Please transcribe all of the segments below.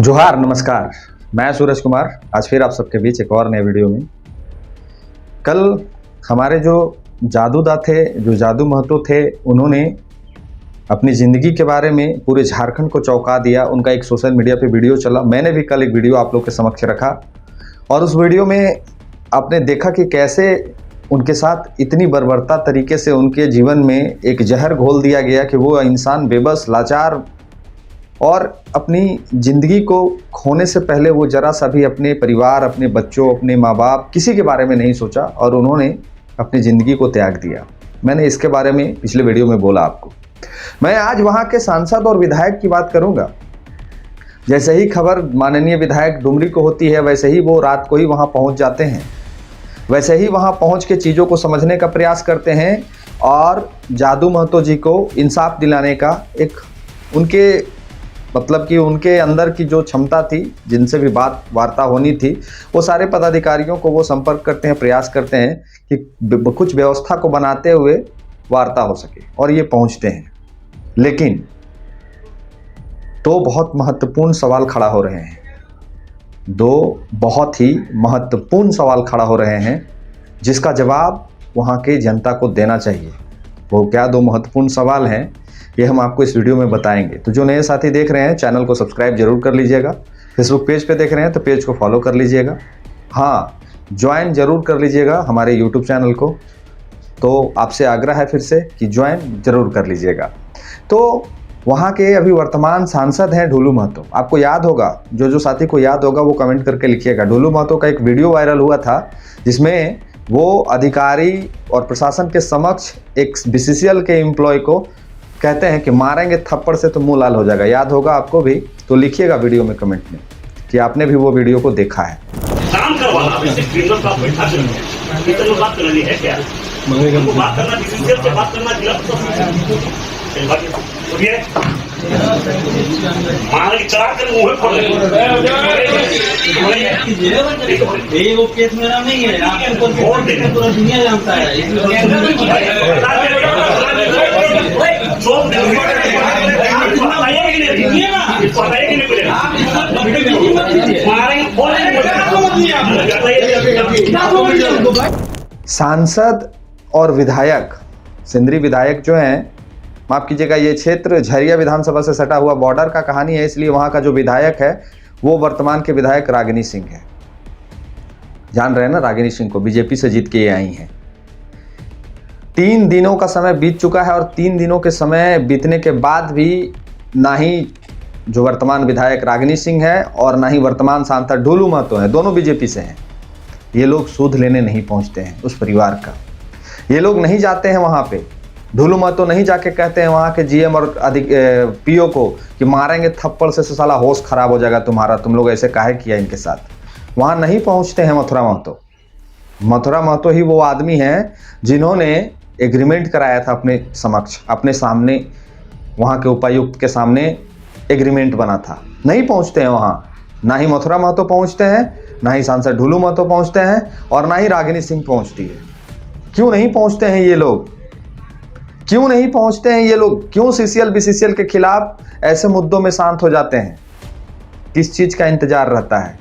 जोहार, नमस्कार। मैं सूरज कुमार आज फिर आप सबके बीच एक और नए वीडियो में। कल हमारे जो जादूदा थे, जो जादू महतो थे, उन्होंने अपनी ज़िंदगी के बारे में पूरे झारखंड को चौंका दिया। उनका एक सोशल मीडिया पे वीडियो चला। मैंने भी कल एक वीडियो आप लोग के समक्ष रखा और उस वीडियो में आपने देखा कि कैसे उनके साथ इतनी बर्बरता तरीके से उनके जीवन में एक जहर घोल दिया गया कि वो इंसान बेबस, लाचार और अपनी ज़िंदगी को खोने से पहले वो ज़रा सा भी अपने परिवार, अपने बच्चों, अपने माँ बाप, किसी के बारे में नहीं सोचा और उन्होंने अपनी ज़िंदगी को त्याग दिया। मैंने इसके बारे में पिछले वीडियो में बोला आपको। मैं आज वहाँ के सांसद और विधायक की बात करूँगा। जैसे ही खबर माननीय विधायक डुमरी को होती है, वैसे ही वो रात को ही वहाँ पहुँच जाते हैं, वैसे ही वहाँ पहुँच के चीज़ों को समझने का प्रयास करते हैं और जादू महतो जी को इंसाफ दिलाने का एक उनके अंदर की जो क्षमता थी, जिनसे भी बात वार्ता होनी थी, वो सारे पदाधिकारियों को वो संपर्क करते हैं, प्रयास करते हैं कि कुछ व्यवस्था को बनाते हुए वार्ता हो सके और ये पहुंचते हैं। लेकिन दो बहुत महत्वपूर्ण सवाल खड़ा हो रहे हैं, दो बहुत ही महत्वपूर्ण सवाल खड़ा हो रहे हैं जिसका जवाब वहाँ के जनता को देना चाहिए। वो क्या दो महत्वपूर्ण सवाल हैं, ये हम आपको इस वीडियो में बताएंगे। तो जो नए साथी देख रहे हैं, चैनल को सब्सक्राइब जरूर कर लीजिएगा। फेसबुक पेज पे देख रहे हैं तो पेज को फॉलो कर लीजिएगा। हाँ, ज्वाइन जरूर कर लीजिएगा हमारे यूट्यूब चैनल को। तो आपसे आग्रह है फिर से कि ज्वाइन जरूर कर लीजिएगा। तो वहाँ के अभी वर्तमान सांसद हैं ढुलू महतो। आपको याद होगा, जो साथी को याद होगा वो कमेंट करके लिखिएगा। ढुलू महतो का एक वीडियो वायरल हुआ था जिसमें वो अधिकारी और प्रशासन के समक्ष एक BCCL के एम्प्लॉय को कहते हैं कि मारेंगे थप्पड़ से तो मुंह लाल हो जाएगा। याद होगा आपको भी, तो लिखिएगा वीडियो में कमेंट में कि आपने भी वो वीडियो को देखा है। काम करवाना बात करनी है क्या? बात करना BCCL से बात करना जिला चढ़ा कर मुंह फोड़ ये वो केस मेरा नहीं है, आपको पूरा दुनिया जानता है। सांसद और विधायक, सिंदरी विधायक जो हैं, माफ़ कीजिएगा, ये क्षेत्र झरिया विधानसभा से सटा हुआ बॉर्डर का कहानी है, इसलिए वहाँ का जो विधायक है वो वर्तमान के विधायक रागिनी सिंह है। जान रहे हैं ना रागिनी सिंह को, बीजेपी से जीत के ये आई हैं। 3 दिनों का समय बीत चुका है और 3 दिनों के समय बीतने के बाद भी ना ही जो वर्तमान विधायक रागिनी सिंह है और ना ही वर्तमान सांसद ढुलू महतो है, दोनों बीजेपी से हैं। ये लोग सूद लेने नहीं पहुँचते हैं उस परिवार का। ये लोग नहीं जाते हैं वहाँ पे। ढुलू महतो नहीं जाके कहते हैं वहाँ के GM और PO को कि मारेंगे थप्पड़ से साला होश खराब हो जाएगा तुम्हारा, तुम लोग ऐसे काहे किया इनके साथ। वहाँ नहीं पहुँचते हैं मथुरा महतो। मथुरा महतो ही वो आदमी हैं जिन्होंने एग्रीमेंट कराया था अपने समक्ष, अपने सामने, वहाँ के उपायुक्त के सामने एग्रीमेंट बना था। नहीं पहुँचते हैं वहाँ, ना ही मथुरा महतो पहुँचते हैं, ना ही सांसद ढुलू महतो पहुँचते हैं और ना ही रागिनी सिंह पहुँचती है। क्यों नहीं पहुँचते हैं ये लोग? क्यों नहीं पहुंचते हैं ये लोग? क्यों CCL BCCL के खिलाफ ऐसे मुद्दों में शांत हो जाते हैं? किस चीज का इंतजार रहता है?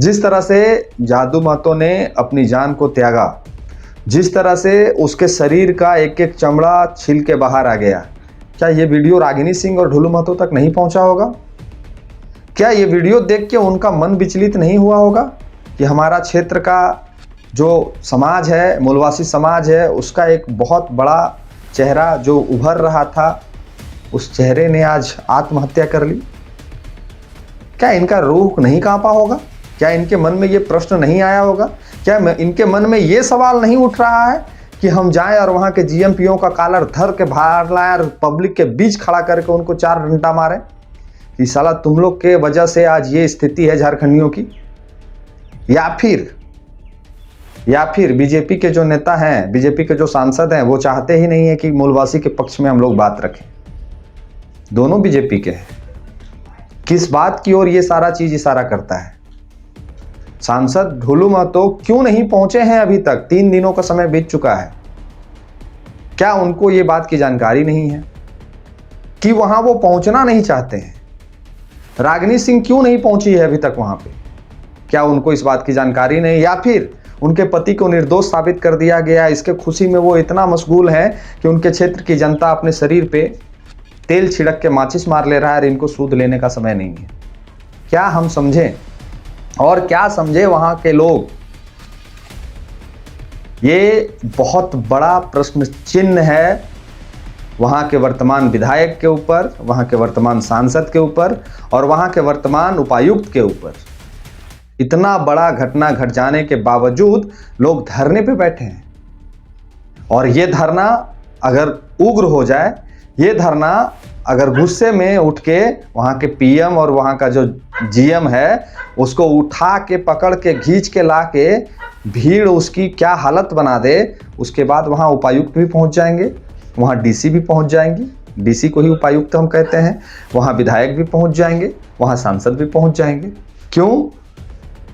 जिस तरह से जादू महतो ने अपनी जान को त्यागा, जिस तरह से उसके शरीर का एक एक चमड़ा छिल के बाहर आ गया, क्या ये वीडियो रागिनी सिंह और ढुलू महतो तक नहीं पहुंचा होगा? क्या ये वीडियो देख के उनका मन विचलित नहीं हुआ होगा कि हमारा क्षेत्र का जो समाज है, मूलवासी समाज है, उसका एक बहुत बड़ा चेहरा जो उभर रहा था, उस चेहरे ने आज आत्महत्या कर ली? क्या इनका रूह नहीं कांपा होगा? क्या इनके मन में ये प्रश्न नहीं आया होगा? क्या इनके मन में ये सवाल नहीं उठ रहा है कि हम जाएं और वहाँ के GM PO का कॉलर धर के बाहर लाएं और पब्लिक के बीच खड़ा करके उनको 4 डंडा मारें कि साला तुम लोग के वजह से आज ये स्थिति है झारखंडियों की? या फिर बीजेपी के जो नेता हैं, बीजेपी के जो सांसद हैं, वो चाहते ही नहीं है कि मूलवासी के पक्ष में हम लोग बात रखें? दोनों बीजेपी के हैं। किस बात की ओर ये सारा चीज इशारा करता है? सांसद ढुलू महतो क्यों नहीं पहुंचे हैं अभी तक? 3 दिनों का समय बीत चुका है। क्या उनको ये बात की जानकारी नहीं है कि वहां वो पहुंचना नहीं चाहते हैं? रागिनी सिंह क्यों नहीं पहुंची है अभी तक वहां पे? क्या उनको इस बात की जानकारी नहीं, या फिर उनके पति को निर्दोष साबित कर दिया गया? इसके खुशी में वो इतना मशगूल है कि उनके क्षेत्र की जनता अपने शरीर पे तेल छिड़क के माचिस मार ले रहा है और इनको सूद लेने का समय नहीं है। क्या हम समझें और क्या समझे वहां के लोग? ये बहुत बड़ा प्रश्न चिन्ह है वहां के वर्तमान विधायक के ऊपर, वहां के वर्तमान सांसद के ऊपर और वहां के वर्तमान उपायुक्त के ऊपर। इतना बड़ा घटना घट जाने के बावजूद लोग धरने पे बैठे हैं। और ये धरना अगर उग्र हो जाए, ये धरना अगर गुस्से में उठ के वहां के पीएम और वहां का जो जीएम है उसको उठा के पकड़ के खींच के ला के भीड़ उसकी क्या हालत बना दे, उसके बाद वहां उपायुक्त भी पहुंच जाएंगे, वहां डीसी भी पहुंच जाएंगी, डीसी को ही उपायुक्त हम कहते हैं, वहां विधायक भी पहुंच जाएंगे, वहां सांसद भी पहुंच जाएंगे। क्यों?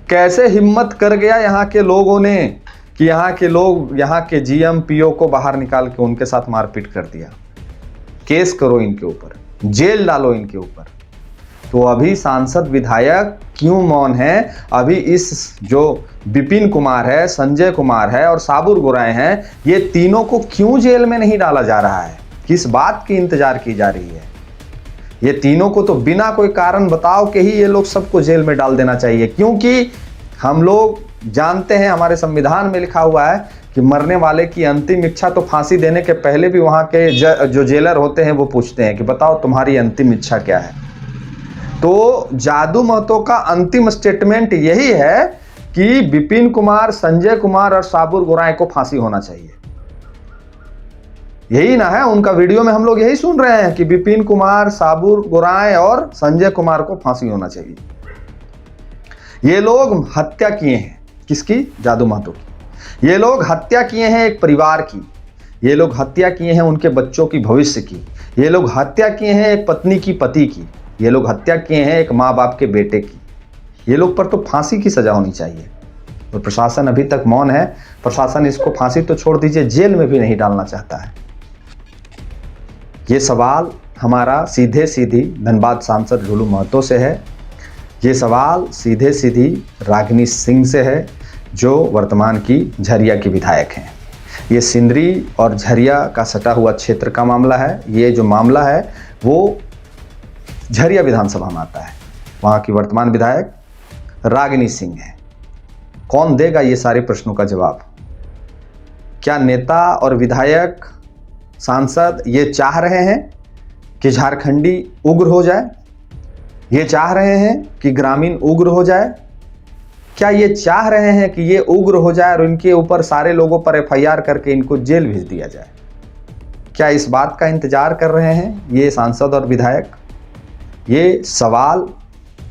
कैसे हिम्मत कर गया यहाँ के लोगों ने कि यहाँ के लोग यहाँ के जीएम पीओ को बाहर निकाल के उनके साथ मारपीट कर दिया। केस करो इनके ऊपर, जेल डालो इनके ऊपर। तो अभी सांसद विधायक क्यों मौन है? अभी इस जो विपिन कुमार है, संजय कुमार है और साबुर गोराई हैं, ये तीनों को क्यों जेल में नहीं डाला जा रहा है? किस बात की इंतजार की जा रही है? ये तीनों को तो बिना कोई कारण बताओ के ही ये लोग सबको जेल में डाल देना चाहिए, क्योंकि हम लोग जानते हैं, हमारे संविधान में लिखा हुआ है कि मरने वाले की अंतिम इच्छा तो फांसी देने के पहले भी वहां के जो जेलर होते हैं वो पूछते हैं कि बताओ तुम्हारी अंतिम इच्छा क्या है। तो जादू महतो का अंतिम स्टेटमेंट यही है कि विपिन कुमार, संजय कुमार और साबुर गोराई को फांसी होना चाहिए। यही ना है उनका वीडियो में हम लोग यही सुन रहे हैं कि विपिन कुमार, साबुर गोराई और संजय कुमार को फांसी होना चाहिए। ये लोग हत्या किए हैं किसकी? जादू महतो की। ये लोग हत्या किए हैं एक परिवार की, ये लोग हत्या किए हैं उनके बच्चों की भविष्य की, ये लोग हत्या किए हैं एक पत्नी की पति की, ये लोग हत्या किए हैं एक माँ बाप के बेटे की। ये लोग पर तो फांसी की सजा होनी चाहिए। और प्रशासन अभी तक मौन है। प्रशासन इसको फांसी तो छोड़ दीजिए, जेल में भी नहीं डालना चाहता है। ये सवाल हमारा सीधे सीधी धनबाद सांसद ढुलू महतो से है। ये सवाल सीधे सीधी रागिनी सिंह से है जो वर्तमान की झरिया की विधायक हैं। ये सिंदरी और झरिया का सटा हुआ क्षेत्र का मामला है। ये जो मामला है वो झरिया विधानसभा में आता है। वहाँ की वर्तमान विधायक रागिनी सिंह है। कौन देगा ये सारे प्रश्नों का जवाब? क्या नेता और विधायक, सांसद ये चाह रहे हैं कि झारखंडी उग्र हो जाए? ये चाह रहे हैं कि ग्रामीण उग्र हो जाए? क्या ये चाह रहे हैं कि ये उग्र हो जाए और इनके ऊपर सारे लोगों पर एफआईआर करके इनको जेल भेज दिया जाए? क्या इस बात का इंतजार कर रहे हैं ये सांसद और विधायक? ये सवाल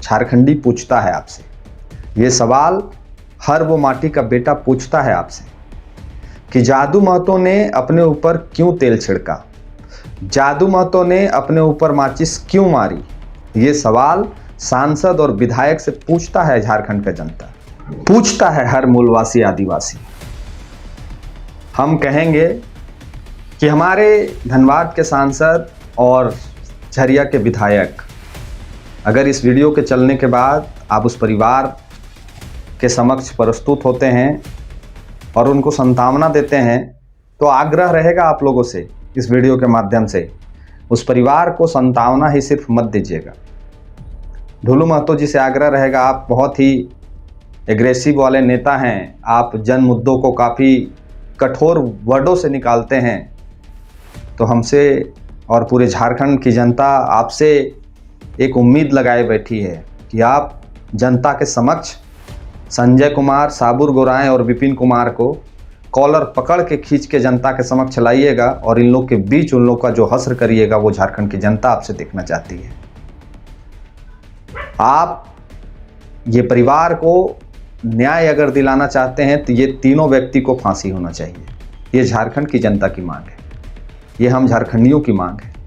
झारखंडी पूछता है आपसे। ये सवाल हर वो माटी का बेटा पूछता है आपसे कि जादू महतो ने अपने ऊपर क्यों तेल छिड़का, जादू महतो ने अपने ऊपर माचिस क्यों मारी। ये सवाल सांसद और विधायक से पूछता है झारखंड का जनता, पूछता है हर मूलवासी आदिवासी। हम कहेंगे कि हमारे धनबाद के सांसद और झरिया के विधायक अगर इस वीडियो के चलने के बाद आप उस परिवार के समक्ष प्रस्तुत होते हैं और उनको सांत्वना देते हैं, तो आग्रह रहेगा आप लोगों से इस वीडियो के माध्यम से उस परिवार को सांत्वना ही सिर्फ मत दीजिएगा। ढुलू महतो जी से आग्रह रहेगा, आप बहुत ही एग्रेसिव वाले नेता हैं, आप जन मुद्दों को काफ़ी कठोर वर्डों से निकालते हैं, तो हमसे और पूरे झारखंड की जनता आपसे एक उम्मीद लगाए बैठी है कि आप जनता के समक्ष संजय कुमार, साबुर गोराई और विपिन कुमार को कॉलर पकड़ के खींच के जनता के समक्ष लाइएगा और इन लोग के बीच उन लोग का जो हश्र करिएगा वो झारखंड की जनता आपसे देखना चाहती है। आप ये परिवार को न्याय अगर दिलाना चाहते हैं तो ये तीनों व्यक्ति को फांसी होना चाहिए। ये झारखंड की जनता की मांग है, ये हम झारखंडियों की मांग है।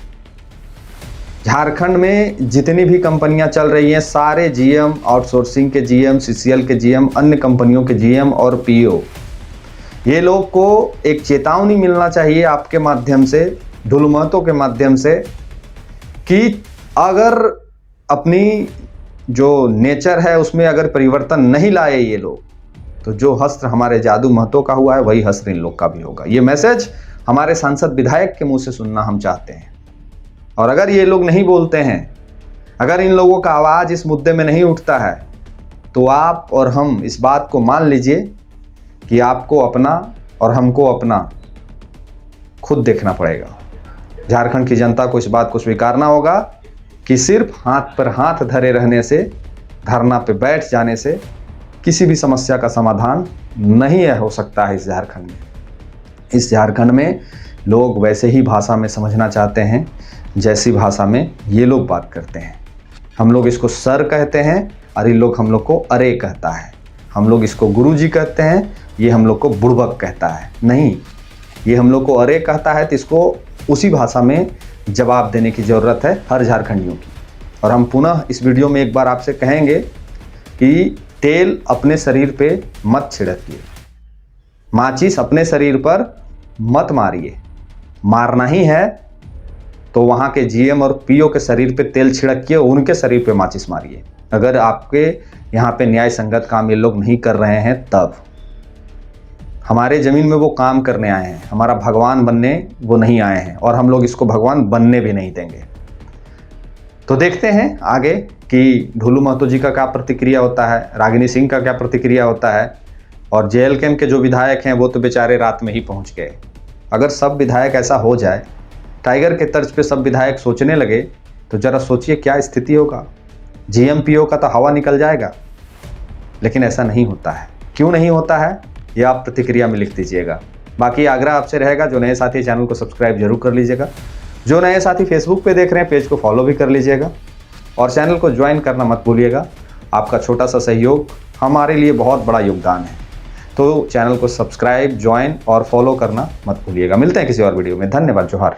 झारखंड में जितनी भी कंपनियां चल रही हैं, सारे जीएम, आउटसोर्सिंग के जीएम, सीसीएल के जीएम, अन्य कंपनियों के जीएम और पीओ, ये लोग को एक चेतावनी मिलना चाहिए आपके माध्यम से, ढुलू महतो के माध्यम से, कि अगर अपनी जो नेचर है उसमें अगर परिवर्तन नहीं लाए ये लोग, तो जो हस्त्र हमारे जादू महतो का हुआ है वही हस्त्र इन लोग का भी होगा। ये मैसेज हमारे सांसद विधायक के मुंह से सुनना हम चाहते हैं। और अगर ये लोग नहीं बोलते हैं, अगर इन लोगों का आवाज़ इस मुद्दे में नहीं उठता है, तो आप और हम इस बात को मान लीजिए कि आपको अपना और हमको अपना खुद देखना पड़ेगा। झारखंड की जनता को इस बात को स्वीकारना होगा कि सिर्फ हाथ पर हाथ धरे रहने से, धरना पे बैठ जाने से किसी भी समस्या का समाधान नहीं हो सकता है इस झारखंड में। इस झारखंड में लोग वैसे ही भाषा में समझना चाहते हैं जैसी भाषा में ये लोग बात करते हैं। हम लोग इसको सर कहते हैं और ये लोग हम लोग को अरे कहता है। हम लोग इसको गुरुजी कहते हैं, ये हम लोग को बुड़बक कहता है। नहीं, ये हम लोग को अरे कहता है, तो इसको उसी भाषा में जवाब देने की ज़रूरत है हर झारखंडियों की। और हम पुनः इस वीडियो में एक बार आपसे कहेंगे कि तेल अपने शरीर पे मत छिड़किए, माचिस अपने शरीर पर मत मारिए। मारना ही है तो वहाँ के जीएम और पीओ के शरीर पे तेल छिड़किए, उनके शरीर पे माचिस मारिए। अगर आपके यहाँ पे न्याय संगत काम ये लोग नहीं कर रहे हैं, तब हमारे ज़मीन में वो काम करने आए हैं, हमारा भगवान बनने वो नहीं आए हैं, और हम लोग इसको भगवान बनने भी नहीं देंगे। तो देखते हैं आगे कि ढुलू महतो जी का क्या प्रतिक्रिया होता है, रागिनी सिंह का क्या प्रतिक्रिया होता है, और जेएलकेएम के जो विधायक हैं वो तो बेचारे रात में ही पहुंच गए। अगर सब विधायक ऐसा हो जाए, टाइगर के तर्ज पे सब विधायक सोचने लगे, तो ज़रा सोचिए क्या स्थिति होगा। जीएमपीओ का तो हवा निकल जाएगा। लेकिन ऐसा नहीं होता है। क्यों नहीं होता है ये आप प्रतिक्रिया में लिख दीजिएगा। बाकी आग्रह आपसे रहेगा, जो नए साथी चैनल को सब्सक्राइब जरूर कर लीजिएगा। जो नए साथी फेसबुक पे देख रहे हैं पेज को फॉलो भी कर लीजिएगा, और चैनल को ज्वाइन करना मत भूलिएगा। आपका छोटा सा सहयोग हमारे लिए बहुत बड़ा योगदान है। तो चैनल को सब्सक्राइब, ज्वाइन और फॉलो करना मत भूलिएगा। मिलते हैं किसी और वीडियो में। धन्यवाद। जोहार।